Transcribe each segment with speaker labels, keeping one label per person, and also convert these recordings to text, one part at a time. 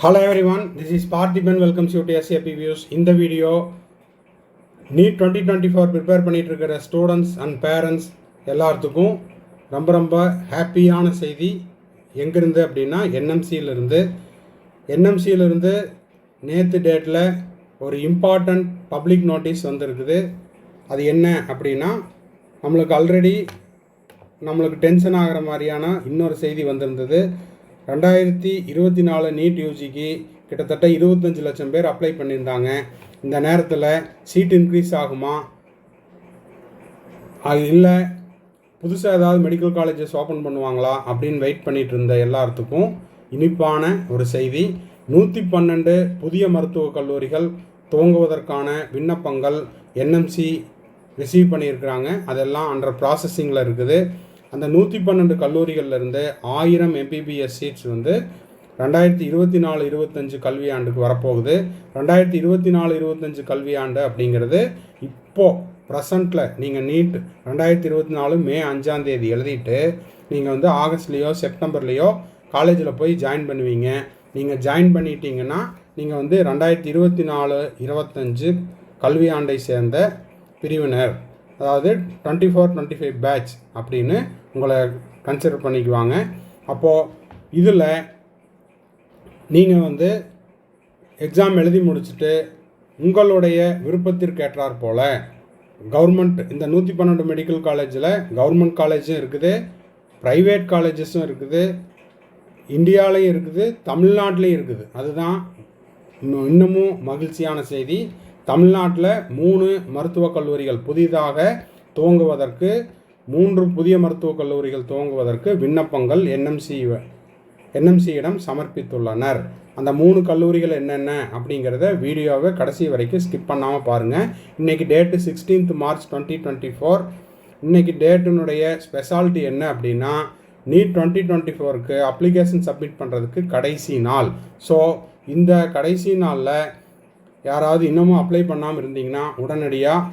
Speaker 1: Hello everyone, this is Parthiban. Welcomes you to SAP Views. இந்த video NEET 2024 prepare பண்ணிட்டு இருக்கிற students and parents எல்லாத்துக்கும் ரொம்ப ஹாப்பியான செய்தி. எங்கேருந்து அப்படின்னா என்எம்சியிலிருந்து நேற்று டேட்டில் ஒரு இம்பார்ட்டண்ட் பப்ளிக் நோட்டீஸ் வந்திருக்குது. அது என்ன அப்படின்னா நம்மளுக்கு டென்ஷன் ஆகிற மாதிரியான இன்னொரு செய்தி வந்திருந்தது. 2024 நீட் யூஜிக்கு கிட்டத்தட்ட 25 லட்சம் பேர் அப்ளை பண்ணியிருந்தாங்க. இந்த நேரத்தில் சீட் இன்க்ரீஸ் ஆகுமா, அது இல்லை புதுசாக ஏதாவது மெடிக்கல் காலேஜஸ் ஓப்பன் பண்ணுவாங்களா அப்படின்னு வெயிட் பண்ணிகிட்டு இருந்த எல்லாத்துக்கும் இனிப்பான ஒரு செய்தி. 112 புதிய மருத்துவக் கல்லூரிகள் துவங்குவதற்கான விண்ணப்பங்கள் என்எம்சி ரிசீவ் பண்ணியிருக்கிறாங்க. அதெல்லாம் அண்டர் ப்ராசஸிங்கில் இருக்குது. அந்த 112 கல்லூரிகள்லேருந்து 1000 எம்பிபிஎஸ் சீட்ஸ் 2024-25 கல்வியாண்டுக்கு வரப்போகுது. 2024-25 கல்வியாண்டு அப்படிங்கிறது இப்போது ப்ரெசண்ட்டில் நீங்கள் நீட் 2024 மே 5ஆம் தேதி எழுதிட்டு நீங்கள் ஆகஸ்ட்லேயோ செப்டம்பர்லேயோ காலேஜில் போய் ஜாயின் பண்ணுவீங்க. நீங்கள் ஜாயின் பண்ணிட்டீங்கன்னா நீங்கள் 2024-25 கல்வியாண்டை சேர்ந்த பிரிவினர், அதாவது 24-25 பேட்ச் அப்படின்னு உங்களை கன்சிடர் பண்ணிக்குவாங்க. அப்போது இதில் நீங்கள் எக்ஸாம் எழுதி முடிச்சுட்டு உங்களுடைய விருப்பத்திற்கு ஏற்றாற் போல் கவர்மெண்ட் இந்த 112 மெடிக்கல் காலேஜில் கவர்மெண்ட் காலேஜும் இருக்குது, ப்ரைவேட் காலேஜஸும் இருக்குது, இந்தியாவிலையும் இருக்குது, தமிழ்நாட்டிலையும் இருக்குது. அதுதான் இன்னமும் மகிழ்ச்சியான செய்தி. தமிழ்நாட்டில் 3 மருத்துவக் கல்லூரிகள் புதிதாக துவங்குவதற்கு 3 புதிய மருத்துவக் கல்லூரிகள் துவங்குவதற்கு விண்ணப்பங்கள் என்எம்சியிடம் சமர்ப்பித்துள்ளனர். அந்த 3 கல்லூரிகள் என்னென்ன அப்படிங்கிறத வீடியோவை கடைசி வரைக்கும் ஸ்கிப் பண்ணாமல் பாருங்கள். இன்றைக்கி டேட்டு 16th March 2024. இன்றைக்கி டேட்டினுடைய ஸ்பெஷாலிட்டி என்ன அப்படின்னா நீட் 2024க்கு அப்ளிகேஷன் சப்மிட் பண்ணுறதுக்கு கடைசி நாள். ஸோ இந்த கடைசி நாளில் யாராவது இன்னமும் அப்ளை பண்ணாமல் இருந்தீங்கன்னா உடனடியாக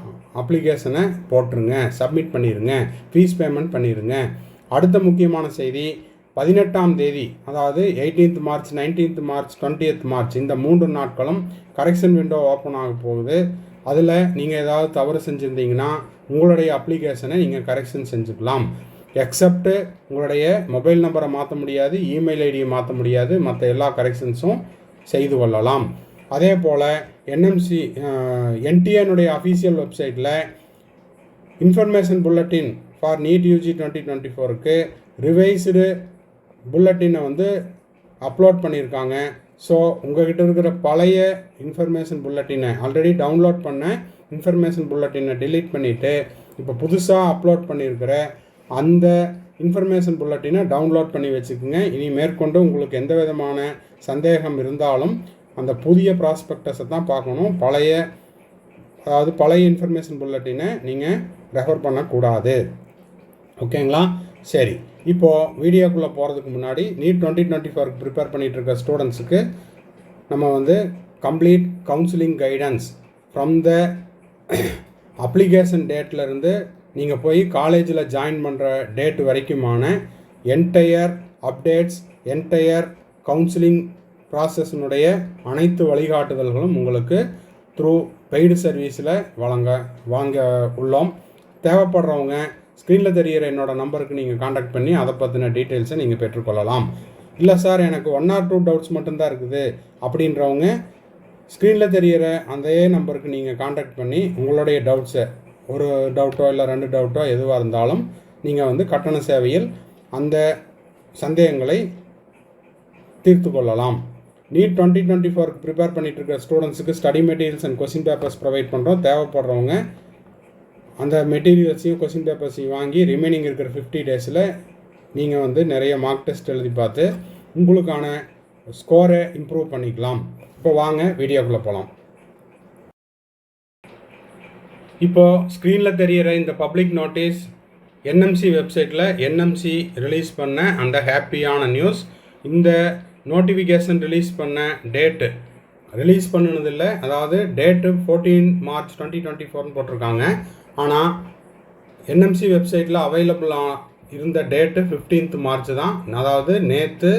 Speaker 1: அப்ளிகேஷனை போட்டுருங்க, சப்மிட் பண்ணிடுங்க, ஃபீஸ் பேமெண்ட் பண்ணிடுங்க. அடுத்த முக்கியமான செய்தி, 18ஆம் தேதி அதாவது 18th March, 19th March, 20th March இந்த 3 நாட்களும் கரெக்ஷன் விண்டோ ஓப்பன் ஆக போகுது. அதில் நீங்கள் ஏதாவது தவறு செஞ்சுருந்தீங்கன்னா உங்களுடைய அப்ளிகேஷனை நீங்கள் கரெக்ஷன் செஞ்சுக்கலாம். எக்ஸப்ட்டு உங்களுடைய மொபைல் நம்பரை மாற்ற முடியாது, இமெயில் ஐடியை மாற்ற முடியாது, மற்ற எல்லா கரெக்ஷன்ஸும் செய்து கொள்ளலாம். அதே போல் என்டிஏனுடைய அஃபீஷியல் வெப்சைட்டில் information bulletin for NEET UG 2024க்கு ரிவைஸ்டு புல்லட்டினை அப்லோட் பண்ணியிருக்காங்க. ஸோ உங்கள்கிட்ட இருக்கிற பழைய இன்ஃபர்மேஷன் புல்லட்டினை ஆல்ரெடி டவுன்லோட் பண்ண இன்ஃபர்மேஷன் புல்லட்டினை டெலீட் பண்ணிவிட்டு இப்போ புதுசாக அப்லோட் பண்ணியிருக்கிற அந்த இன்ஃபர்மேஷன் புல்லட்டினை டவுன்லோட் பண்ணி வச்சுக்கோங்க. இனி மேற்கொண்டு உங்களுக்கு எந்த விதமான சந்தேகம் இருந்தாலும் அந்த புதிய ப்ராஸ்பெக்டஸை தான் பார்க்கணும். பழைய இன்ஃபர்மேஷன் புல்லட்டினை நீங்கள் ரெஃபர் பண்ணக்கூடாது. ஓகேங்களா? சரி, இப்போது வீடியோக்குள்ளே போகிறதுக்கு முன்னாடி நீட் 2024 ப்ரிப்பேர் பண்ணிகிட்டு இருக்க ஸ்டூடெண்ட்ஸுக்கு நம்ம complete counselling guidance from the application டேட்லேருந்து நீங்கள் போய் காலேஜில் ஜாயின் பண்ணுற டேட் வரைக்குமான என்டையர் அப்டேட்ஸ், என்டையர் கவுன்சிலிங் ப்ராசஸினுடைய அனைத்து வழிகாட்டுதல்களும் உங்களுக்கு த்ரூ பெய்டு சர்வீஸில் வாங்க உள்ளோம். தேவைப்படுறவங்க ஸ்க்ரீனில் தெரிகிற என்னோடய நம்பருக்கு நீங்கள் காண்டாக்ட் பண்ணி அதை பற்றின டீட்டெயில்ஸை நீங்கள் பெற்றுக்கொள்ளலாம். இல்லை சார், எனக்கு 1 or 2 டவுட்ஸ் மட்டும்தான் இருக்குது அப்படின்றவங்க ஸ்க்ரீனில் தெரிகிற அந்த நம்பருக்கு நீங்கள் காண்டாக்ட் பண்ணி உங்களுடைய டவுட்ஸை, ஒரு டவுட்டோ இல்லை 2 டவுட்டோ எதுவாக இருந்தாலும் நீங்கள் கட்டண சேவையில் அந்த சந்தேகங்களை தீர்த்து கொள்ளலாம். நீட் 2024 ப்ரிப்பேர் பண்ணிகிட்டு இருக்கிற ஸ்டூடெண்ட்ஸுக்கு study materials and question papers provide பண்ணுறோம். தேவைப்படுறவங்க அந்த மெட்டீரியல்ஸையும் கொஸ்டின் பேப்பர்ஸையும் வாங்கி ரிமைனிங் இருக்கிற 50 டேஸில் நீங்கள் நிறைய மார்க் டெஸ்ட் எழுதி பார்த்து உங்களுக்கான ஸ்கோரை இம்ப்ரூவ் பண்ணிக்கலாம். இப்போ வாங்க வீடியோக்குள்ளே போகலாம். இப்போது ஸ்க்ரீனில் தெரிகிற இந்த பப்ளிக் நோட்டீஸ் என்எம்சி வெப்சைட்டில் என்எம்சி ரிலீஸ் பண்ண அந்த ஹாப்பியான நியூஸ். இந்த நோட்டிஃபிகேஷன் ரிலீஸ் பண்ண டேட்டு ரிலீஸ் பண்ணினதில்லை, அதாவது டேட்டு 14 March 2024 போட்டிருக்காங்க. ஆனால் என்எம்சி வெப்சைட்டில் அவைலபிளாக இருந்த டேட்டு 15th March தான். அதாவது நேற்று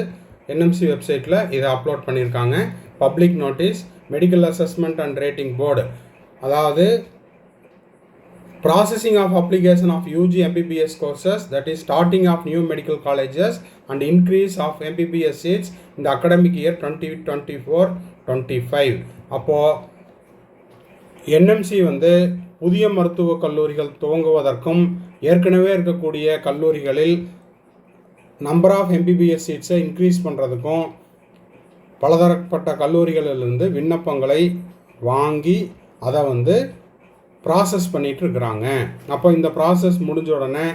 Speaker 1: என்எம்சி வெப்சைட்டில் இதை அப்லோட் பண்ணியிருக்காங்க. Public notice, medical assessment and rating board, அதாவது processing of application of UG MBBS courses, that is starting of new medical colleges and increase of MBBS seats in the academic year 2024-25. அப்போது NMC வந்து புதிய மருத்துவக் கல்லூரிகள் துவங்குவதற்கும் ஏற்கனவே இருக்கக்கூடிய கல்லூரிகளில் number of MBBS சீட்ஸை increase பண்ணுறதுக்கும் பலதரப்பட்ட கல்லூரிகளிலிருந்து விண்ணப்பங்களை வாங்கி அதை வந்து ப்ராசஸ் பண்ணிகிட்டு இருக்கிறாங்க. அப்போ இந்த ப்ராசஸ் முடிஞ்ச உடனே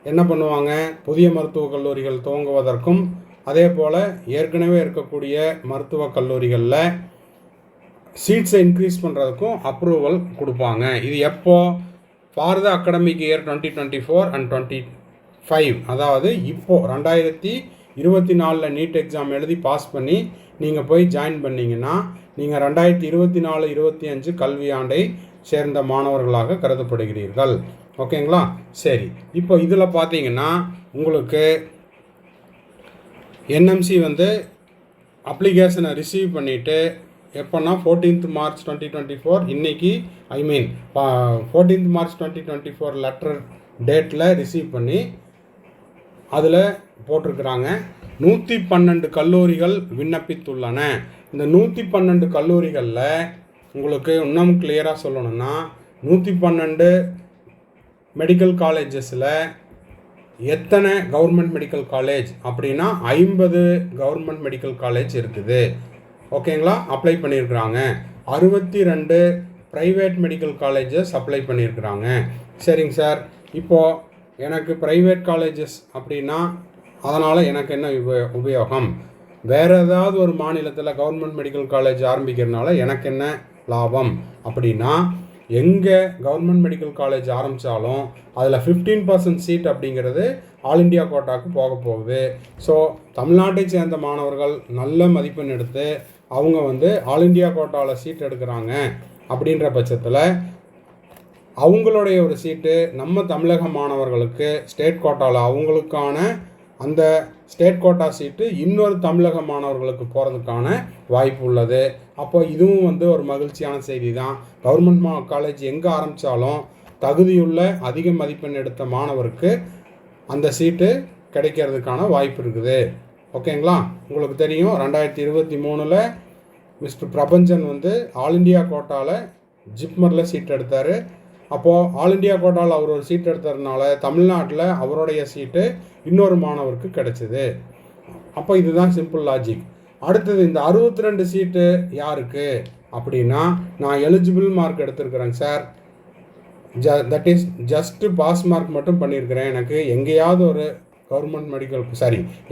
Speaker 1: என்ன பண்ணுவாங்க, புதிய மருத்துவக் கல்லூரிகள் துவங்குவதற்கும் அதே போல் ஏற்கனவே இருக்கக்கூடிய மருத்துவக் கல்லூரிகளில் சீட்ஸை இன்க்ரீஸ் பண்ணுறதுக்கும் அப்ரூவல் கொடுப்பாங்க. இது எப்போ, for the academic year 2024 and 25, அதாவது இப்போது 2024 நீட் எக்ஸாம் எழுதி பாஸ் பண்ணி நீங்கள் போய் ஜாயின் பண்ணிங்கன்னா நீங்கள் 2024-25 கல்வியாண்டை சேர்ந்த மாணவர்களாக கருதப்படுகிறீர்கள். ஓகேங்களா? சரி, இப்போ இதில் பார்த்தீங்கன்னா உங்களுக்கு என்எம்சி வந்து அப்ளிகேஷனை ரிசீவ் பண்ணிவிட்டு எப்போன்னா 14th March 2024 இன்றைக்கி 14th March 2024 லெட்டர் டேட்டில் ரிசீவ் பண்ணி அதில் போட்டிருக்கிறாங்க 112 கல்லூரிகள் விண்ணப்பித்துள்ளன. இந்த 112 கல்லூரிகளில் உங்களுக்கு இன்னும் கிளியராக சொல்லணும்னா 112 மெடிக்கல் காலேஜஸில் எத்தனை கவர்மெண்ட் மெடிக்கல் காலேஜ் அப்படின்னா 50 கவர்மெண்ட் மெடிக்கல் காலேஜ் இருக்குது. ஓகேங்களா? அப்ளை பண்ணியிருக்கிறாங்க. 62 ப்ரைவேட் மெடிக்கல் காலேஜஸ் அப்ளை பண்ணியிருக்கிறாங்க. சரிங்க சார், இப்போது எனக்கு ப்ரைவேட் காலேஜஸ் அப்படின்னா அதனால் எனக்கு என்ன உபயோகம், வேறு ஏதாவது ஒரு மாநிலத்தில் கவர்மெண்ட் மெடிக்கல் காலேஜ் ஆரம்பிக்கிறதுனால எனக்கு என்ன லாபம் அப்படின்னா, எங்கே கவர்மெண்ட் மெடிக்கல் காலேஜ் ஆரம்பித்தாலும் அதில் 15% சீட் அப்படிங்கிறது ஆல் இண்டியா கோட்டாவுக்கு போக போகுது. ஸோ தமிழ்நாட்டை சேர்ந்த மாணவர்கள் நல்ல மதிப்பெண் எடுத்து அவங்க வந்து ஆல் இண்டியா கோட்டாவில் சீட் எடுக்கிறாங்க அப்படின்ற பட்சத்தில் அவங்களுடைய ஒரு சீட்டு நம்ம தமிழக மாணவர்களுக்கு ஸ்டேட் கோட்டாவில் அவங்களுக்கான அந்த ஸ்டேட் கோட்டா சீட்டு இன்னொரு தமிழக மாணவர்களுக்கு போகிறதுக்கான வாய்ப்பு உள்ளது. அப்போ இதுவும் வந்து ஒரு மகிழ்ச்சியான செய்தி தான். கவர்மெண்ட் காலேஜ் எங்கே ஆரம்பித்தாலும் தகுதியுள்ள அதிக மதிப்பெண் எடுத்த மாணவருக்கு அந்த சீட்டு கிடைக்கிறதுக்கான வாய்ப்பு இருக்குது. ஓகேங்களா? உங்களுக்கு தெரியும் 2023 மிஸ்டர் பிரபஞ்சன் வந்து ஆல் இண்டியா கோட்டாவில் ஜிப்மரில் சீட் எடுத்தார். அப்போது ஆல் இண்டியா கோட்டாவில் அவர் ஒரு சீட் எடுத்ததுனால தமிழ்நாட்டில் அவருடைய சீட்டு இன்னொரு மாணவருக்கு கிடைச்சிது. அப்போ இதுதான் சிம்பிள் லாஜிக். அடுத்தது இந்த 62 சீட்டு யாருக்கு அப்படின்னா, நான் எலிஜிபிள் மார்க் எடுத்திருக்கிறேங்க sir, that is just pass mark மட்டும் பண்ணியிருக்கிறேன், எனக்கு எங்கேயாவது ஒரு கவர்மெண்ட் மெடிக்கல்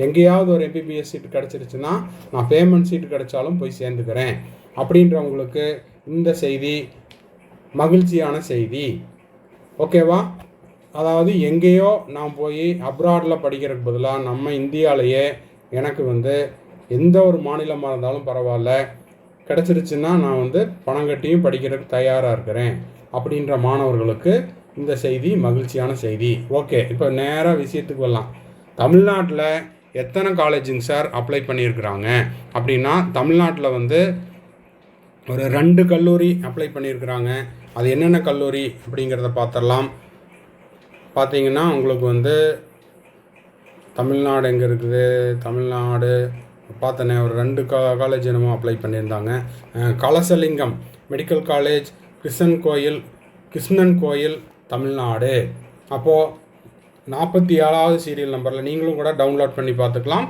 Speaker 1: எங்கேயாவது ஒரு எம்பிபிஎஸ் சீட்டு கிடச்சிருச்சுன்னா நான் பேமெண்ட் சீட்டு கிடைச்சாலும் போய் சேர்ந்துக்கிறேன் அப்படின்றவங்களுக்கு இந்த செய்தி மகிழ்ச்சியான செய்தி. ஓகேவா? அதாவது எங்கேயோ நான் போய் அப்ராடில் படிக்கிறதுக்கு பதிலாக நம்ம இந்தியாவிலேயே எனக்கு வந்து எந்த ஒரு மாநிலமாக இருந்தாலும் பரவாயில்ல கிடச்சிருச்சுன்னா நான் வந்து பணம் கட்டியும் படிக்கிறதுக்கு தயாராக இருக்கிறேன் அப்படின்ற மாணவர்களுக்கு இந்த செய்தி மகிழ்ச்சியான செய்தி. ஓகே, இப்போ நேராக விஷயத்துக்கு வரலாம். தமிழ்நாட்டில் எத்தனை காலேஜுங்க சார் அப்ளை பண்ணியிருக்கிறாங்க அப்படின்னா, தமிழ்நாட்டில் வந்து ஒரு 2 கல்லூரி அப்ளை பண்ணியிருக்கிறாங்க. அது என்னென்ன கல்லூரி அப்படிங்கிறத பார்த்துடலாம். பார்த்தீங்கன்னா உங்களுக்கு வந்து தமிழ்நாடு எங்கே இருக்குது, தமிழ்நாடு பார்த்தனே ஒரு 2 காலேஜ் என்னமோ அப்ளை பண்ணியிருந்தாங்க. கலசலிங்கம் மெடிக்கல் காலேஜ், கிருஷ்ணன் கோயில் தமிழ்நாடு. அப்போது 47வது சீரியல் நம்பரில் நீங்களும் கூட டவுன்லோட் பண்ணி பார்த்துக்கலாம்.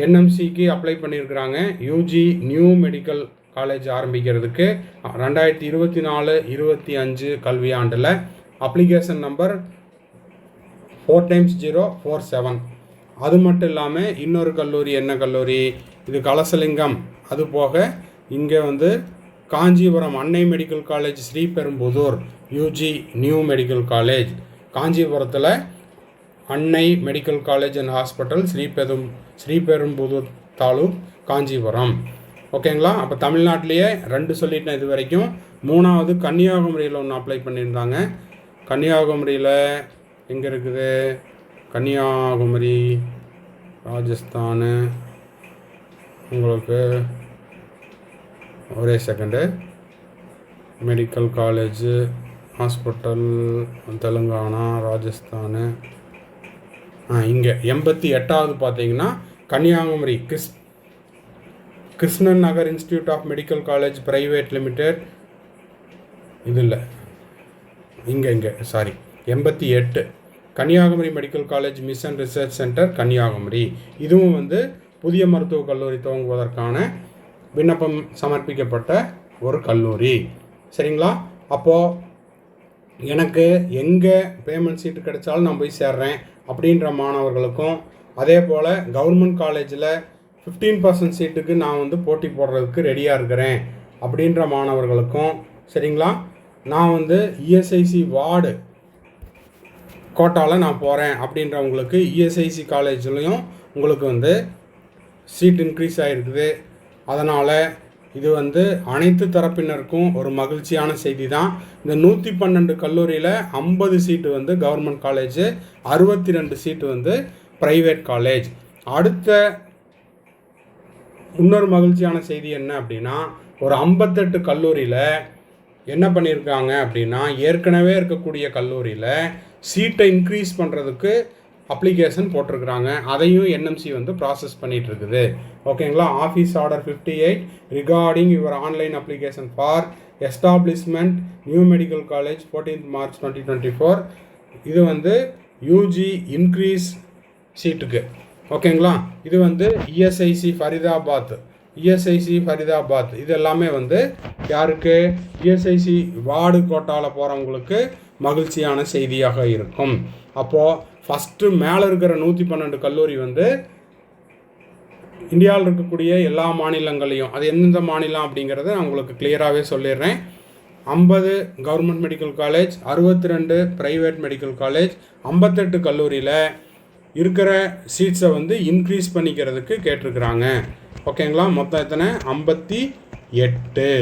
Speaker 1: என்எம்சிக்கு அப்ளை பண்ணியிருக்கிறாங்க. யூஜி நியூ மெடிக்கல் காலேஜ் ஆரம்பிக்கிறதுக்கு 2024-25 கல்வியாண்டில் அப்ளிகேஷன் நம்பர் 4x047. அது மட்டும் இல்லாமல் இன்னொரு கல்லூரி, என்ன கல்லூரி இது, கலசலிங்கம். அது போக இங்கே வந்து காஞ்சிபுரம் அன்னை medical college Sriperumbudur UG new medical college, காஞ்சிபுரத்தில் அன்னை medical college and hospital Sriperumbudur taluk Kanchipuram. ஓகேங்களா? அப்போ தமிழ்நாட்டிலேயே 2 சொல்லிட்டேன் இது வரைக்கும். 3வது கன்னியாகுமரியில் ஒன்று அப்ளை பண்ணியிருந்தாங்க. கன்னியாகுமரியில் எங்கே இருக்குது, கன்னியாகுமரி ராஜஸ்தான் உங்களுக்கு ஒரே second. Medical college, hospital, Telangana, Rajasthan. இங்கே 88வது பார்த்தீங்கன்னா Kanyakumari Krishnan Nagar institute of medical college private limited. இது இல்லை, இங்கே sorry 88 Kanyakumari medical college mission research centre Kanyakumari. இதுவும் வந்து புதிய மருத்துவக் கல்லூரி துவங்குவதற்கான விண்ணப்பம் சமர்ப்பிக்கப்பட்ட ஒரு கல்லூரி. சரிங்களா? அப்போது எனக்கு எங்கே பேமெண்ட் சீட்டு கிடைச்சாலும் நான் போய் சேர்றேன் அப்படின்ற மாணவர்களுக்கும், அதே போல் கவர்மெண்ட் காலேஜில் 15% சீட்டுக்கு நான் வந்து போட்டி போடுறதுக்கு ரெடியாக இருக்கிறேன் அப்படின்ற மாணவர்களுக்கும், சரிங்களா, நான் வந்து இஎஸ்ஐசி வார்டு கோட்டாவில் நான் போகிறேன் அப்படின்றவங்களுக்கு இஎஸ்ஐசி காலேஜ்லேயும் உங்களுக்கு வந்து சீட் இன்க்ரீஸ் ஆகிருக்குது. அதனால் இது வந்து அனைத்து தரப்பினருக்கும் ஒரு மகிழ்ச்சியான செய்தி தான். இந்த 112 கல்லூரியில் 50 சீட்டு வந்து கவர்மெண்ட் காலேஜு, 62 சீட்டு வந்து ப்ரைவேட் காலேஜ். அடுத்த இன்னொரு மகிழ்ச்சியான செய்தி என்ன அப்படின்னா, ஒரு 58 கல்லூரியில் என்ன பண்ணியிருக்காங்க அப்படின்னா, ஏற்கனவே இருக்கக்கூடிய கல்லூரியில் சீட்டை இன்க்ரீஸ் பண்ணுறதுக்கு அப்ளிகேஷன் போட்டிருக்கிறாங்க. அதையும் என்எம்சி வந்து ப்ராசஸ் பண்ணிகிட்டு இருக்குது. ஓகேங்களா? Office order 58 regarding your online application for establishment new medical college 14th March 2024. இது வந்து யூஜி இன்க்ரீஸ் சீட்டுக்கு. ஓகேங்களா? இது வந்து இஎஸ்ஐசி ஃபரிதாபாத் இது எல்லாமே வந்து யாருக்கு? இஎஸ்ஐசி வார்டு கோட்டாவில் போகிறவங்களுக்கு மகிழ்ச்சியான செய்தியாக இருக்கும். அப்போது ஃபஸ்ட்டு மேலே இருக்கிற 112 கல்லூரி வந்து இந்தியாவில் இருக்கக்கூடிய எல்லா மாநிலங்களையும், அது எந்தெந்த மாநிலம் அப்படிங்கிறத நான் உங்களுக்கு கிளியராகவே சொல்லிடுறேன். 50 government medical college, 62 private medical college, 58 கல்லூரியில் இருக்கிற சீட்ஸை வந்து இன்க்ரீஸ் பண்ணிக்கிறதுக்கு கேட்டிருக்கிறாங்க. ஓகேங்களா? மொத்தம் எத்தனை? 58.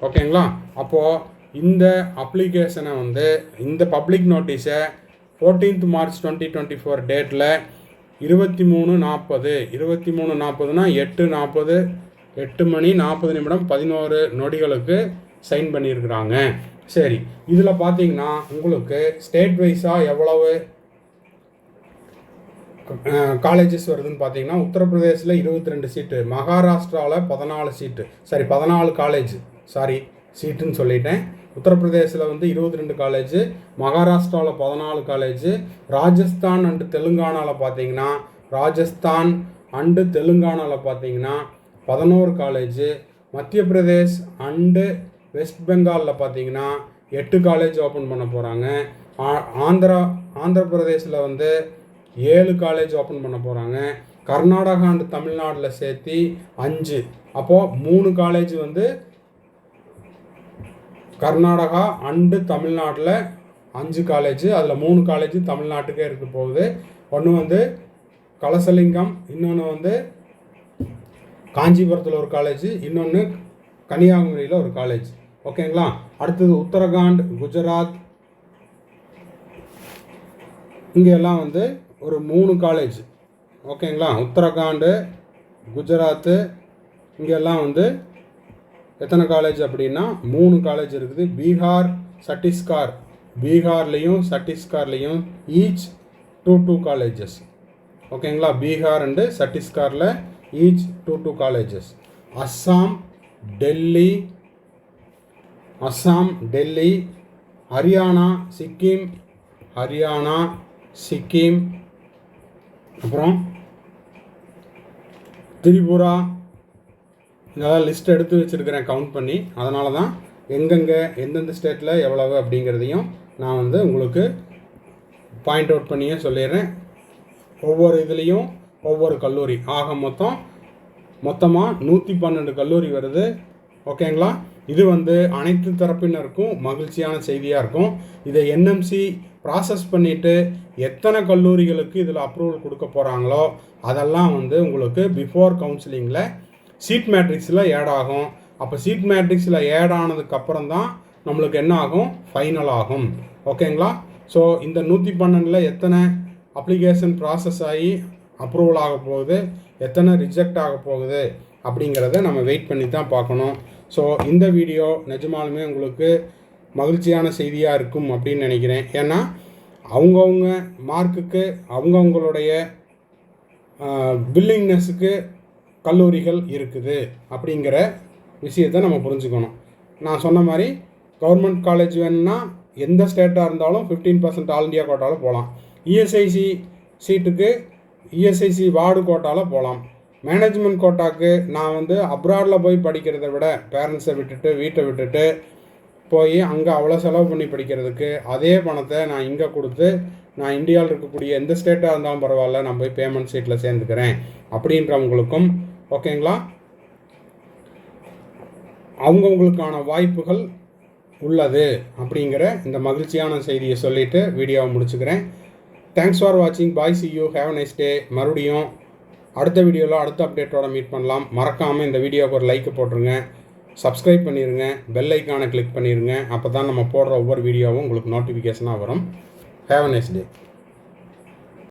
Speaker 1: ஓகேங்களா? அப்போது இந்த அப்ளிகேஷனை வந்து, இந்த பப்ளிக் நோட்டீஸை 14th March 2024 டேட்டில் 23:40 23:40னா 8:40 8 மணி 40 நிமிடம் 11 நொடிகளுக்கு சைன் பண்ணியிருக்கிறாங்க. சரி, இதில் பார்த்தீங்கன்னா உங்களுக்கு ஸ்டேட் வைஸாக எவ்வளவு காலேஜஸ் வருதுன்னு பார்த்தீங்கன்னா, உத்தரப்பிரதேசில் 22 சீட்டு, மகாராஷ்டிராவில் 14 சீட்டு, 14 காலேஜ், சீட்டுன்னு சொல்லிட்டேன். உத்தரப்பிரதேசில் வந்து 22 காலேஜு, மகாராஷ்டிராவில் 14 காலேஜு, ராஜஸ்தான் அண்டு தெலுங்கானாவில் பார்த்தீங்கன்னா 11 காலேஜு, மத்திய பிரதேஷ் அண்டு வெஸ்ட் பெங்காலில் பார்த்தீங்கன்னா 8 காலேஜ் ஓப்பன் பண்ண போகிறாங்க. ஆந்திர பிரதேசில் வந்து 7 காலேஜ் ஓப்பன் பண்ண போகிறாங்க. கர்நாடகா அண்டு தமிழ்நாட்டில் சேர்த்து 5. அப்போது 3 காலேஜ் வந்து கர்நாடகா அண்டு தமிழ்நாட்டில் 5 காலேஜ், அதில் 3 காலேஜ் தமிழ்நாட்டுக்கே இருக்க போகுது. ஒன்று வந்து கலசலிங்கம், இன்னொன்று வந்து காஞ்சிபுரத்தில் ஒரு காலேஜ், இன்னொன்று கன்னியாகுமரியில் ஒரு காலேஜ். ஓகேங்களா? அடுத்தது உத்தரகாண்ட், குஜராத், இங்கெல்லாம் வந்து ஒரு 3 காலேஜ். ஓகேங்களா? உத்தரகாண்டு, குஜராத்து, இங்கெல்லாம் வந்து எத்தனை காலேஜ் அப்படின்னா 3 காலேஜ் இருக்குது. பீகார்லேயும் சத்தீஸ்கர்லேயும் ஈச் 2 காலேஜஸ். ஓகேங்களா? பீகார் அண்டு சத்தீஸ்கரில் ஈச் 2 காலேஜஸ். அஸ்ஸாம், டெல்லி, ஹரியானா, சிக்கிம், அப்புறம் திரிபுரா, இதெல்லாம் லிஸ்ட் எடுத்து வச்சுருக்கிறேன் கவுண்ட் பண்ணி. அதனால தான் எந்தெந்த ஸ்டேட்டில் எவ்வளவு அப்படிங்கிறதையும் நான் வந்து உங்களுக்கு பாயிண்ட் அவுட் பண்ணியே சொல்லிடுறேன். ஒவ்வொரு இதுலேயும் ஒவ்வொரு கல்லூரி, ஆக மொத்தமாக 112 கல்லூரி வருது. ஓகேங்களா? இது வந்து அனைத்து தரப்பினருக்கும் மகிழ்ச்சியான செய்தியாக இருக்கும். இதை என்எம்சி ப்ராசஸ் பண்ணிவிட்டு எத்தனை கல்லூரிகளுக்கு இதில் அப்ரூவல் கொடுக்க போகிறாங்களோ அதெல்லாம் வந்து உங்களுக்கு பிஃபோர் கவுன்சிலிங்கில் சீட் மேட்ரிக்ஸில் ஆட் ஆகும். அப்போ சீட் மேட்ரிக்ஸில் ஆட் ஆனதுக்கப்புறம் தான் நம்மளுக்கு என்ன ஆகும்? ஃபைனல் ஆகும். ஓகேங்களா? ஸோ இந்த 112ல் எத்தனை அப்ளிகேஷன் ப்ராசஸ் ஆகி அப்ரூவல் ஆக போகுது, எத்தனை ரிஜெக்ட் ஆக போகுது அப்படிங்கிறத நம்ம வெயிட் பண்ணி தான் பார்க்கணும். ஸோ இந்த வீடியோ நிஜமாலுமே உங்களுக்கு மகிழ்ச்சியான செய்தியாக இருக்கும் அப்படின்னு நினைக்கிறேன். ஏன்னா அவங்கவுங்க மார்க்குக்கு அவங்கவுங்களுடைய வில்லிங்னஸுக்கு கல்லூரிகள் இருக்குது அப்படிங்கிற விஷயத்தை நம்ம புரிஞ்சுக்கணும். நான் சொன்ன மாதிரி கவர்மெண்ட் காலேஜ் வேணும்னா எந்த ஸ்டேட்டாக இருந்தாலும் 15% ஆல் இண்டியா கோட்டாவில் போகலாம். இஎஸ்ஐசி சீட்டுக்கு இஎஸ்ஐசி வார்டு கோட்டாவில் போகலாம். மேனேஜ்மெண்ட் கோட்டாக்கு நான் வந்து அப்ராடில் போய் படிக்கிறத விட பேரண்ட்ஸை விட்டுட்டு வீட்டை விட்டுட்டு போய் அங்கே அவ்வளோ செலவு பண்ணி படிக்கிறதுக்கு அதே பணத்தை நான் இங்கே கொடுத்து நான் இந்தியாவில் இருக்கக்கூடிய எந்த ஸ்டேட்டாக இருந்தாலும் பரவாயில்ல, நான் போய் பேமெண்ட் சீட்டில் சேர்ந்துக்கிறேன் அப்படின்றவங்களுக்கும் ஓகேங்களா, அவங்கவுங்களுக்கான வாய்ப்புகள் உள்ளது அப்படிங்கிற இந்த மகிழ்ச்சியான செய்தியை சொல்லிவிட்டு வீடியோவை முடிச்சுக்கிறேன். தேங்க்ஸ் ஃபார் வாட்சிங். Bye, see you, have a nice day. மறுபடியும் அடுத்த வீடியோவில் அடுத்த அப்டேட்டோட மீட் பண்ணலாம். மறக்காமல் இந்த வீடியோவுக்கு ஒரு லைக் போட்டுருங்க, சப்ஸ்கிரைப் பண்ணிடுங்க, பெல் ஐக்கானை கிளிக் பண்ணிடுங்க. அப்போ தான் நம்ம போடுற ஒவ்வொரு வீடியோவும் உங்களுக்கு நோட்டிஃபிகேஷனாக வரும். Have a nice day.